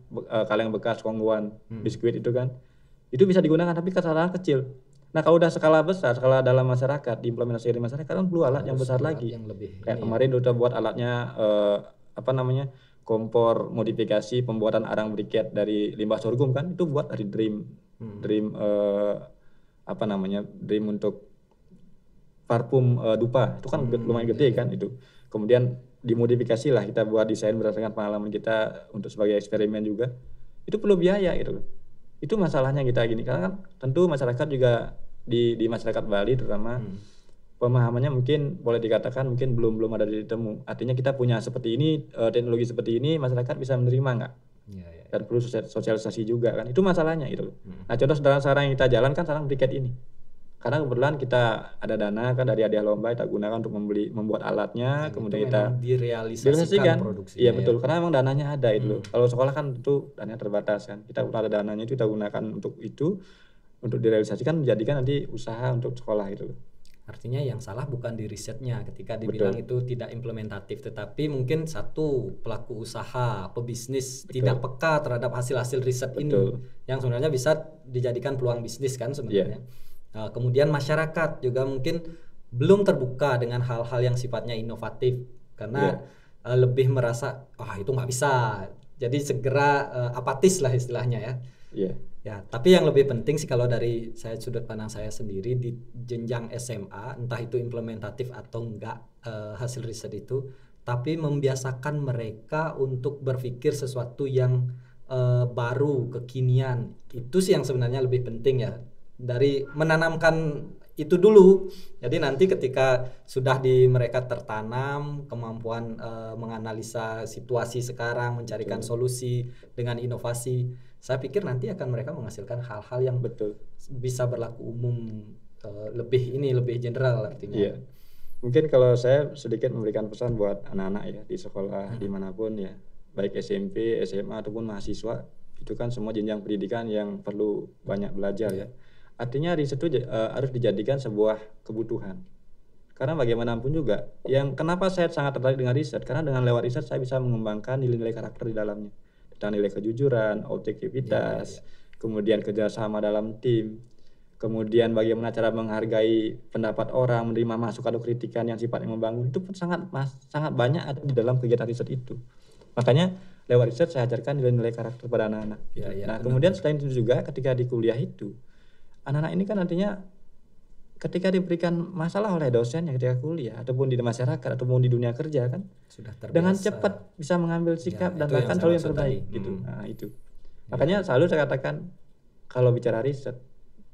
kaleng bekas kongguan biskuit itu kan. Itu bisa digunakan tapi kesalahan kecil. Nah, kalau udah skala besar, skala dalam masyarakat, diimplementasi di masyarakat kan perlu alat yang besar lagi. Yang lebih kayak kemarin udah buat alatnya kompor modifikasi pembuatan arang briket dari limbah sorghum kan, itu buat dari dream untuk parfum dupa, itu kan lumayan gede kan itu. Kemudian dimodifikasi lah, kita buat desain berdasarkan pengalaman kita untuk sebagai eksperimen juga. Itu perlu biaya gitu. Itu masalahnya kita gini, karena kan tentu masyarakat juga di masyarakat Bali terutama pemahamannya mungkin boleh dikatakan mungkin belum ada ditemu. Artinya kita punya seperti ini, teknologi seperti ini, masyarakat bisa menerima nggak? Dan perlu sosialisasi juga kan. Itu masalahnya gitu. Nah, contoh sederhana sekarang yang kita jalankan sekarang briket ini. Karena kebetulan kita ada dana kan dari hadiah lomba, kita gunakan untuk membuat alatnya, kemudian kita
direalisasikan produksinya.
Iya betul, karena memang dananya ada itu. Kalau sekolah kan tentu dananya terbatas kan. Kita ada dananya itu kita gunakan untuk direalisasikan, menjadikan nanti usaha untuk sekolah itu.
Artinya yang salah bukan di risetnya ketika dibilang itu tidak implementatif, tetapi mungkin satu pelaku usaha, pebisnis tidak peka terhadap hasil-hasil riset ini yang sebenarnya bisa dijadikan peluang bisnis kan sebenarnya. Kemudian masyarakat juga mungkin belum terbuka dengan hal-hal yang sifatnya inovatif karena lebih merasa itu nggak bisa, jadi segera apatis lah istilahnya ya. Ya, tapi yang lebih penting sih kalau dari sudut pandang saya sendiri di jenjang SMA, entah itu implementatif atau enggak hasil riset itu, tapi membiasakan mereka untuk berpikir sesuatu yang baru, kekinian. Itu sih yang sebenarnya lebih penting ya. Dari menanamkan itu dulu, jadi nanti ketika sudah di mereka tertanam kemampuan menganalisa situasi sekarang, mencarikan solusi dengan inovasi, saya pikir nanti akan mereka menghasilkan hal-hal yang bisa berlaku umum, lebih general artinya.
Mungkin kalau saya sedikit memberikan pesan buat anak-anak ya di sekolah dimanapun ya, baik SMP, SMA ataupun mahasiswa, itu kan semua jenjang pendidikan yang perlu banyak belajar ya. Artinya riset itu harus dijadikan sebuah kebutuhan. Karena bagaimanapun juga, yang kenapa saya sangat tertarik dengan riset, karena dengan lewat riset saya bisa mengembangkan nilai-nilai karakter di dalamnya. Tentang nilai kejujuran, objektivitas, kemudian kerjasama dalam tim, kemudian bagaimana cara menghargai pendapat orang, menerima masukan atau kritikan yang sifatnya membangun, itu pun sangat banyak ada di dalam kegiatan riset itu. Makanya lewat riset saya ajarkan nilai-nilai karakter pada anak-anak. Kemudian selain itu juga ketika di kuliah itu, anak-anak ini kan nantinya ketika diberikan masalah oleh dosennya ketika kuliah ataupun di masyarakat ataupun di dunia kerja kan sudah terbiasa, dengan cepat bisa mengambil sikap dan bahkan selalu yang terbaik gitu. Nah itu makanya selalu saya katakan kalau bicara riset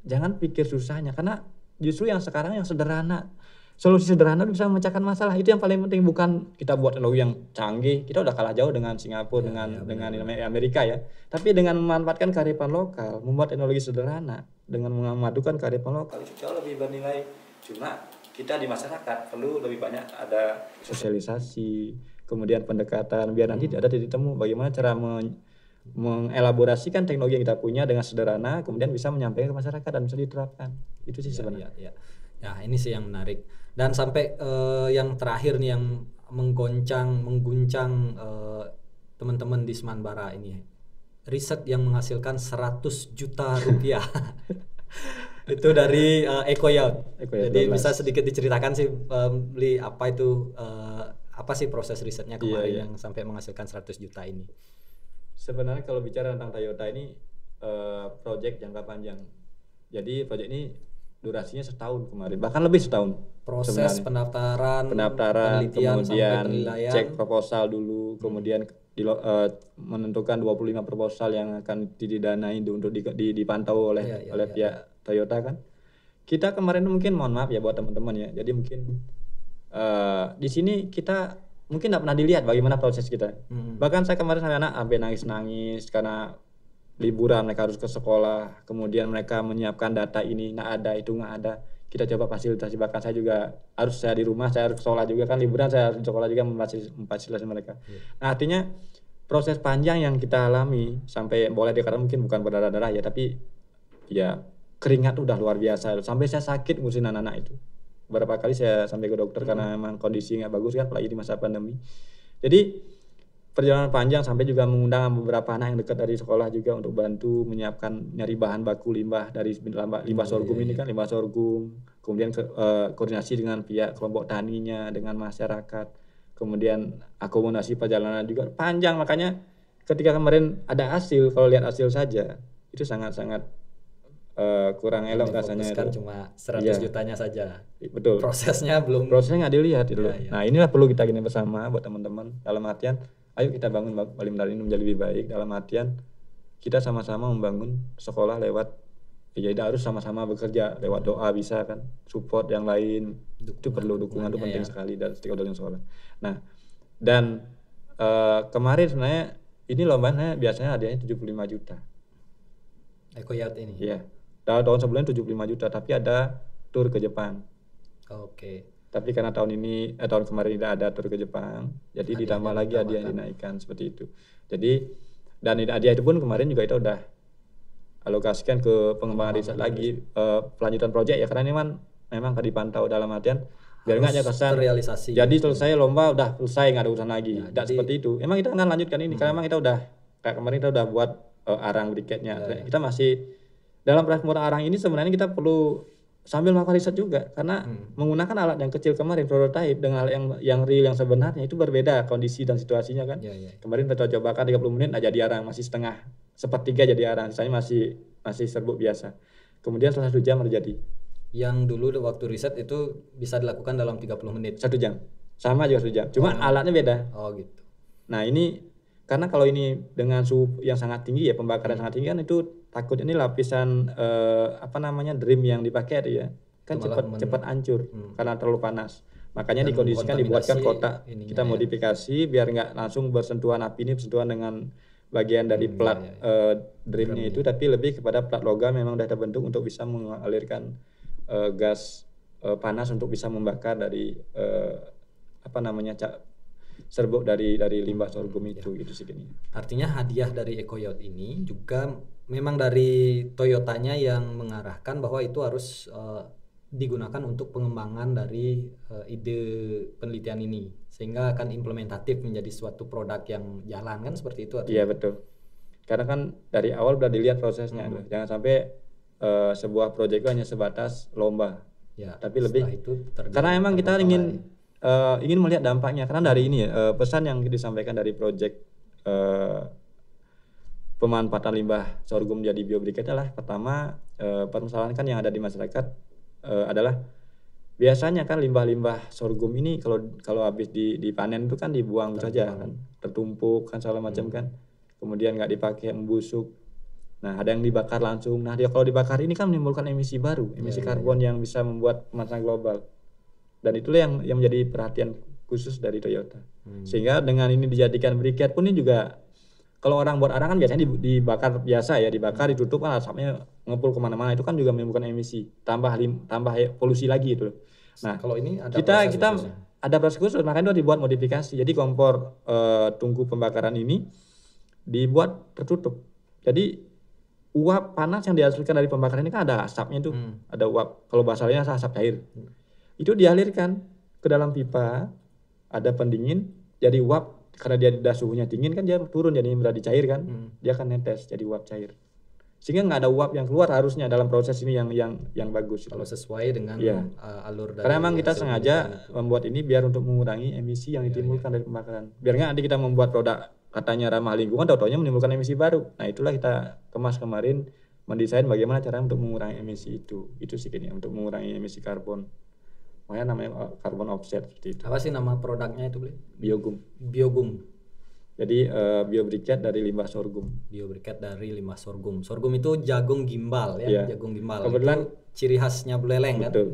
jangan pikir susahnya, karena justru yang sekarang yang sederhana, solusi sederhana bisa memecahkan masalah. Itu yang paling penting, bukan kita buat teknologi yang canggih. Kita udah kalah jauh dengan Singapura, dengan Amerika ya. Tapi dengan memanfaatkan kearifan lokal, membuat teknologi sederhana dengan memadukan kearifan lokal itu jauh lebih bernilai. Cuma kita di masyarakat perlu lebih banyak ada sosialisasi, kemudian pendekatan biar nanti ada titik temu bagaimana cara mengelaborasikan teknologi yang kita punya dengan sederhana, kemudian bisa menyampaikan ke masyarakat dan bisa diterapkan. Itu sih sebenarnya.
Ya, ini sih yang menarik. Dan sampai yang terakhir nih yang mengguncang teman-teman di Semanbara ini, riset yang menghasilkan 100 juta rupiah. Itu dari EcoYacht. Jadi bisa sedikit diceritakan sih Li, apa sih proses risetnya kemarin yang sampai menghasilkan 100 juta ini?
Sebenarnya kalau bicara tentang Toyota ini proyek jangka panjang. Jadi proyek ini durasinya setahun kemarin, bahkan lebih setahun.
Proses pendaftaran,
kemudian
sampai penilaian,
cek proposal dulu, kemudian menentukan 25 proposal yang akan didanai untuk dipantau oleh pihak Toyota kan. Kita kemarin mungkin mohon maaf ya buat teman-teman ya. Jadi mungkin di sini kita mungkin tidak pernah dilihat bagaimana proses kita. Bahkan saya kemarin sama anak sampai nangis-nangis karena liburan mereka harus ke sekolah, kemudian mereka menyiapkan data ini nggak ada, itu nggak ada, kita coba fasilitasi. Bahkan saya juga saya di rumah, saya harus ke sekolah juga kan, liburan saya harus ke sekolah juga memfasilitasi mereka. Nah artinya proses panjang yang kita alami sampai boleh dikatakan mungkin bukan berdarah-darah ya, tapi ya keringat udah luar biasa, sampai saya sakit ngurusin anak-anak itu. Beberapa kali saya sampai ke dokter karena memang kondisi nggak bagus kan, apalagi di masa pandemi. Jadi perjalanan panjang sampai juga mengundang beberapa anak yang dekat dari sekolah juga untuk bantu menyiapkan nyari bahan baku limbah dari limbah sorghum ini kan, limbah sorghum, kemudian koordinasi dengan pihak kelompok taninya, dengan masyarakat, kemudian akomodasi perjalanan juga panjang. Makanya ketika kemarin ada hasil, kalau lihat hasil saja itu sangat-sangat kurang elok rasanya itu.
Cuma 100 jutanya saja.
Betul.
Prosesnya
nggak dilihat itu. Nah inilah perlu kita gini bersama buat teman-teman, dalam artian ayo kita bangun Bali Mandar ini menjadi lebih baik, dalam artian kita sama-sama membangun sekolah lewat ya harus sama-sama bekerja lewat doa bisa kan, support yang lain itu perlu, dukungan itu penting sekali dari stakeholder sekolah. Nah dan kemarin sebenarnya ini lombanya biasanya hadiahnya 75 juta.
EcoYacht ini?
Iya, tahun sebelumnya 75 juta tapi ada tur ke Jepang.
Oke.
Tapi karena tahun kemarin tidak ada tur ke Jepang, jadi ditambah lagi hadiah yang dinaikkan seperti itu. Jadi dan hadiah itu pun kemarin juga itu udah alokasikan ke pengembangan riset lagi, pelanjutan proyek ya, karena ini kan memang dipantau dalam artian biar nggak hanya kesan
terrealisasi.
Jadi selesai lomba udah selesai nggak ada urusan lagi. Tidak seperti itu. Emang kita akan lanjutkan ini karena memang kita udah kayak kemarin kita udah buat arang briketnya. Kita masih dalam proses pembuatan arang ini sebenarnya kita perlu sambil melakukan riset juga karena menggunakan alat yang kecil kemarin prototype dengan alat yang real yang sebenarnya itu berbeda kondisi dan situasinya kan. Kemarin kita cobakan 30 menit aja jadi arang, masih sepertiga jadi arang, sisanya masih serbuk biasa. Kemudian setelah 1 jam terjadi.
Yang dulu waktu riset itu bisa dilakukan dalam 30 menit.
1 jam. Sama juga 1 jam. Cuma alatnya beda.
Oh gitu.
Nah, ini karena kalau ini dengan suhu yang sangat tinggi ya, pembakaran sangat tinggi kan itu takut ini lapisan dream yang dipakai itu ya kan cepat hancur karena terlalu panas. Makanya dikondisikan dibuatkan kotak kita modifikasi biar nggak langsung bersentuhan api ini bersentuhan dengan bagian dari plat dreamnya itu, tapi lebih kepada plat logam memang sudah terbentuk untuk bisa mengalirkan gas panas untuk bisa membakar dari serbuk dari limbah sorghum itu gitu sih gini.
Artinya hadiah dari EcoYacht ini juga memang dari Toyotanya yang mengarahkan bahwa itu harus digunakan untuk pengembangan dari ide penelitian ini sehingga akan implementatif menjadi suatu produk yang jalan kan seperti itu.
Iya betul. Karena kan dari awal sudah dilihat prosesnya, jangan sampai sebuah proyek itu hanya sebatas lomba.
Ya,
tapi lebih
itu
karena emang kita ingin melihat dampaknya karena dari ini ya pesan yang disampaikan dari proyek pemanfaatan limbah sorghum jadi biobriket adalah pertama permasalahan kan yang ada di masyarakat adalah biasanya kan limbah-limbah sorghum ini kalau habis dipanen itu kan dibuang saja kan, tertumpuk kan segala macam kan, kemudian nggak dipakai membusuk. Nah ada yang dibakar langsung. Nah kalau dibakar ini kan menimbulkan emisi baru, emisi karbon yang bisa membuat pemanasan global. Dan itulah yang menjadi perhatian khusus dari Toyota. Sehingga dengan ini dijadikan briket pun ini juga kalau orang buat arang kan biasanya dibakar biasa ya, dibakar ditutup kan asapnya ngepul kemana-mana, itu kan juga menimbulkan emisi, tambah polusi lagi itu. Nah
kalau ini ada
kita ada proses khusus, makanya itu dibuat modifikasi. Jadi kompor tungku pembakaran ini dibuat tertutup. Jadi uap panas yang dihasilkan dari pembakaran ini kan ada asapnya itu, ada uap. Kalau bahasanya asap cair. Itu dialirkan ke dalam pipa, ada pendingin, jadi uap karena dia udah suhunya dingin kan dia turun jadi mudah dicair kan, dia akan netes jadi uap cair. Sehingga nggak ada uap yang keluar harusnya dalam proses ini yang bagus.
Kalau sesuai dengan alur dari.
Karena memang kita sengaja membuat ini biar untuk mengurangi emisi yang ditimbulkan dari pembakaran. Biar nggak nanti kita membuat produk katanya ramah lingkungan, tahu-taunya menimbulkan emisi baru. Nah itulah kita kemas kemarin, mendesain bagaimana cara untuk mengurangi emisi itu sih kayaknya, untuk mengurangi emisi karbon. Makanya namanya carbon offset seperti itu.
Apa sih nama produknya itu, Bli?
Biogum. Jadi biobriket dari limbah sorghum.
Biobriket dari limbah sorghum. Sorghum itu jagung gimbal ya, jagung gimbal.
Kebetulan
itu ciri khasnya Buleleng kan?
Betul.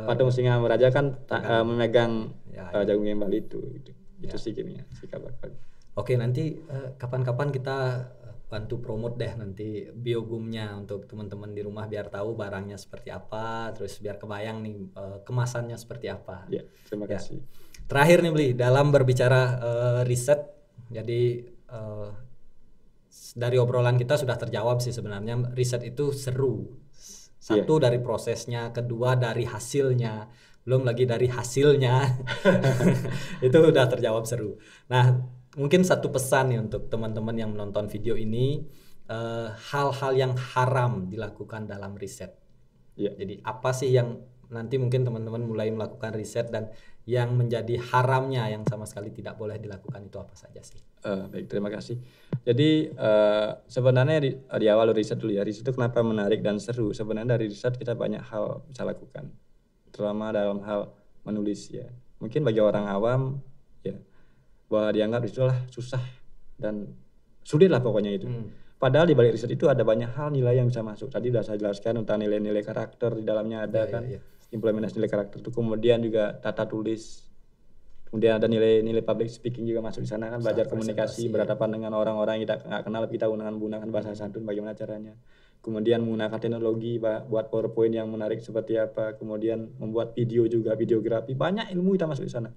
Patung Singamaraja kan memegang jagung gimbal itu sih kayaknya sikap bakal.
Oke, nanti kapan-kapan kita bantu promote deh nanti biogumnya untuk teman-teman di rumah biar tahu barangnya seperti apa, terus biar kebayang nih kemasannya seperti apa.
Ya, terima kasih.
Terakhir nih Bli, dalam berbicara riset, jadi dari obrolan kita sudah terjawab sih sebenarnya riset itu seru. Satu dari prosesnya, kedua dari hasilnya, belum lagi dari hasilnya. Itu udah terjawab seru. Nah, mungkin satu pesan nih untuk teman-teman yang menonton video ini, hal-hal yang haram dilakukan dalam riset. Jadi apa sih yang nanti mungkin teman-teman mulai melakukan riset dan yang menjadi haramnya yang sama sekali tidak boleh dilakukan itu apa saja sih?
Baik, terima kasih. Jadi sebenarnya di awal riset dulu ya, riset itu kenapa menarik dan seru. Sebenarnya dari riset kita banyak hal bisa lakukan, terutama dalam hal menulis ya. Mungkin bagi orang awam ya, bahwa dianggap itulah susah dan sulit lah pokoknya itu. Padahal di balik riset itu ada banyak hal nilai yang bisa masuk. Tadi sudah saya jelaskan tentang nilai-nilai karakter di dalamnya ada implementasi nilai karakter itu, kemudian juga tata tulis, kemudian ada nilai-nilai public speaking juga masuk di sana kan, belajar komunikasi, berhadapan dengan orang-orang yang kita nggak kenal, kita menggunakan bahasa santun bagaimana caranya. Kemudian menggunakan teknologi, buat PowerPoint yang menarik seperti apa, kemudian membuat video juga, videografi, banyak ilmu kita masuk di sana.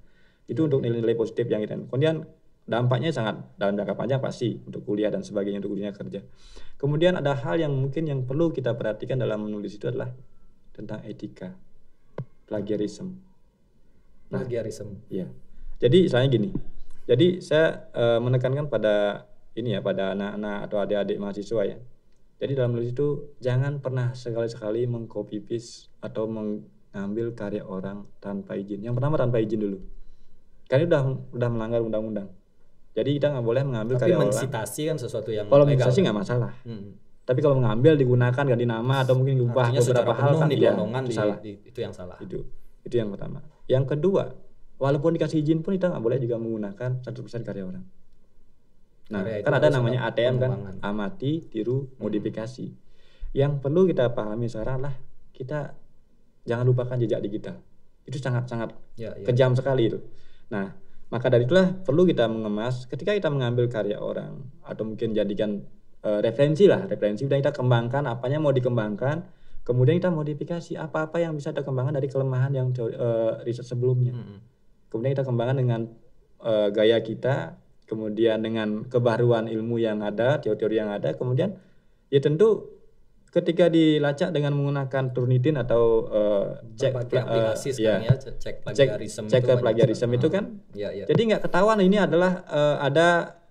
Itu untuk nilai-nilai positif yang kita. Kemudian dampaknya sangat dalam jangka panjang pasti untuk kuliah dan sebagainya, untuk dunia kerja. Kemudian ada hal yang mungkin yang perlu kita perhatikan dalam menulis itu adalah tentang etika, plagiarisme.
Plagiarisme.
Ya. Jadi misalnya gini. Jadi saya menekankan pada ini ya, pada anak-anak atau adik-adik mahasiswa ya. Jadi dalam menulis itu jangan pernah sekali-sekali meng-copy paste atau mengambil karya orang tanpa izin. Yang pertama tanpa izin dulu. Karena udah melanggar undang-undang. Jadi kita nggak boleh mengambil karya orang.
Tapi mensitasi kan sesuatu yang
kalau mensitasi nggak masalah. Tapi kalau mengambil, digunakan, ganti nama atau mungkin ubah beberapa hal kan salah.
Itu yang salah.
Itu yang pertama. Yang kedua, walaupun dikasih izin pun kita nggak boleh juga menggunakan 100% karya orang. Nah, kan ada namanya ATM kan, amati, tiru, modifikasi. Yang perlu kita pahami sekarang lah, kita jangan lupakan jejak digital. Itu sangat-sangat kejam sekali itu. Nah, maka dari itulah perlu kita mengemas ketika kita mengambil karya orang atau mungkin jadikan referensi dan kita kembangkan apanya mau dikembangkan, kemudian kita modifikasi apa-apa yang bisa kita kembangkan dari kelemahan yang riset sebelumnya. Kemudian kita kembangkan dengan gaya kita, kemudian dengan kebaruan ilmu yang ada, teori-teori yang ada, kemudian ya tentu ketika dilacak dengan menggunakan Turnitin atau
cek aplikasi sekarang
cek plagiarisme itu kan, jadi nggak ketahuan ini adalah ada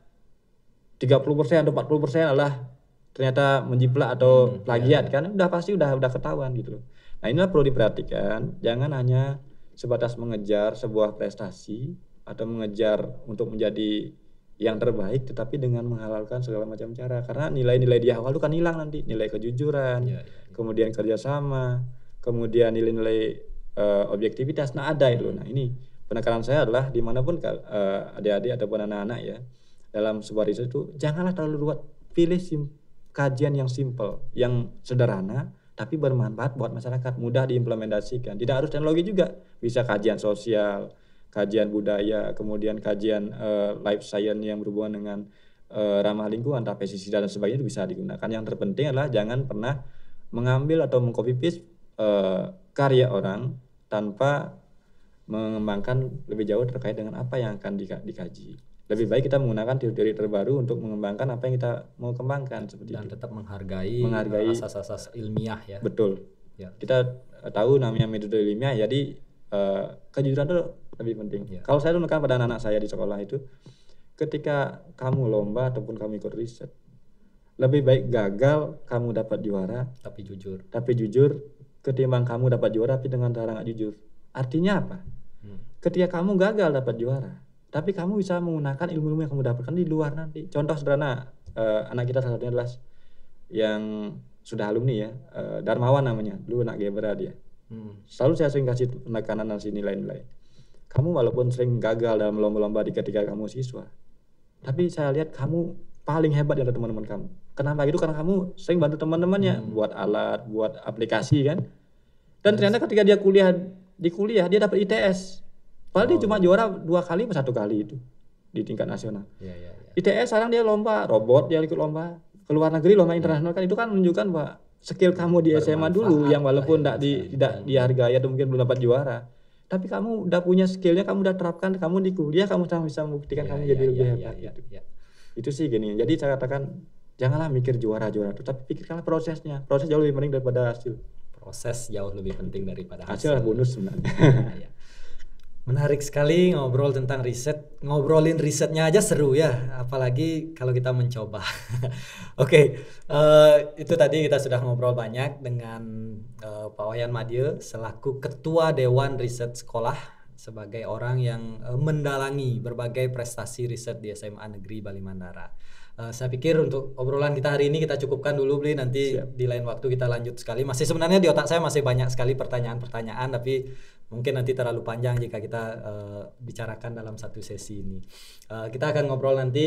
30% atau 40% adalah ternyata menjiplak atau plagiat kan, pasti udah ketahuan gitu loh. Nah inilah perlu diperhatikan, jangan hanya sebatas mengejar sebuah prestasi atau mengejar untuk menjadi yang terbaik, tetapi dengan menghalalkan segala macam cara, karena nilai-nilai di awal itu kan hilang nanti, nilai kejujuran, kemudian kerjasama, kemudian nilai-nilai objektivitas, ada itu. Nah ini penekanan saya adalah dimanapun adik-adik ataupun anak-anak ya, dalam sebuah riset itu janganlah terlalu ruwet, pilih kajian yang simple, yang sederhana, tapi bermanfaat buat masyarakat, mudah diimplementasikan. Tidak harus teknologi juga, bisa kajian sosial, kajian budaya, kemudian kajian life science yang berhubungan dengan ramah lingkungan, pestisida dan sebagainya itu bisa digunakan. Yang terpenting adalah jangan pernah mengambil atau meng-copy paste karya orang tanpa mengembangkan lebih jauh terkait dengan apa yang akan dikaji. Lebih baik kita menggunakan teori-teori terbaru untuk mengembangkan apa yang kita mau kembangkan seperti
dan
itu.
Tetap menghargai asas-asas ilmiah ya.
Betul. Kita tahu namanya metode ilmiah, jadi kejujuran itu lebih penting. Kalau saya menekan pada anak-anak saya di sekolah itu, ketika kamu lomba ataupun kamu ikut riset, lebih baik gagal kamu dapat juara tapi jujur ketimbang kamu dapat juara tapi dengan cara nggak jujur. Artinya apa? Ketika kamu gagal dapat juara tapi kamu bisa menggunakan ilmu-ilmu yang kamu dapatkan di luar nanti. Contoh sederhana, anak kita salah satunya adalah yang sudah alumni ya, Darmawan namanya, dulu anak Gebra dia. Selalu saya sering kasih penekanan dan nilai-nilai. Kamu walaupun sering gagal dalam lomba-lomba ketika kamu siswa, tapi saya lihat kamu paling hebat dari teman-teman kamu. Kenapa gitu? Karena kamu sering bantu teman-temannya buat alat, buat aplikasi kan. Dan ternyata ketika dia di kuliah dia dapat ITS. Padahal dia cuma juara 2 kali atau 1 kali itu di tingkat nasional. ITS sekarang dia lomba robot, dia ikut lomba ke luar negeri, lomba internasional kan, itu kan menunjukkan bahwa skill kamu di SMA dulu yang walaupun tidak dihargai atau mungkin belum dapat juara, tapi kamu udah punya skillnya, kamu udah terapkan, kamu di kuliah kamu bisa membuktikan kamu jadi lebih hebat gitu. Itu sih gini. Jadi saya katakan janganlah mikir juara itu, tapi pikirkanlah prosesnya. Proses jauh lebih penting daripada hasil.
Proses jauh lebih penting daripada hasil.
Hasil bonus sebenarnya.
Menarik sekali ngobrol tentang riset. Ngobrolin risetnya aja seru ya, apalagi kalau kita mencoba. Oke, itu tadi kita sudah ngobrol banyak dengan Pak Wayan Madye selaku Ketua Dewan Riset Sekolah, sebagai orang yang mendalangi berbagai prestasi riset di SMA Negeri Bali Mandara. Saya pikir untuk obrolan kita hari ini kita cukupkan dulu, Bli. Nanti di lain waktu kita lanjut sekali. Masih sebenarnya di otak saya masih banyak sekali pertanyaan-pertanyaan, tapi mungkin nanti terlalu panjang jika kita bicarakan dalam satu sesi ini. Kita akan ngobrol nanti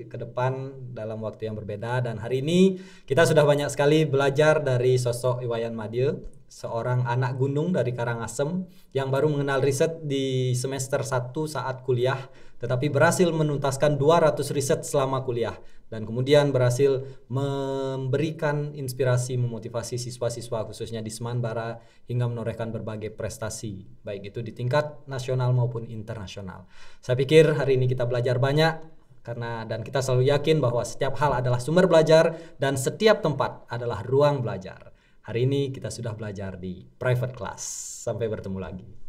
ke depan dalam waktu yang berbeda, dan hari ini kita sudah banyak sekali belajar dari sosok Wayan Madye, seorang anak gunung dari Karangasem yang baru mengenal riset di semester 1 saat kuliah, tetapi berhasil menuntaskan 200 riset selama kuliah, dan kemudian berhasil memberikan inspirasi, memotivasi siswa-siswa khususnya di Semanbara hingga menorehkan berbagai prestasi, baik itu di tingkat nasional maupun internasional. Saya pikir hari ini kita belajar banyak, dan kita selalu yakin bahwa setiap hal adalah sumber belajar dan setiap tempat adalah ruang belajar. Hari ini kita sudah belajar di private class. Sampai bertemu lagi.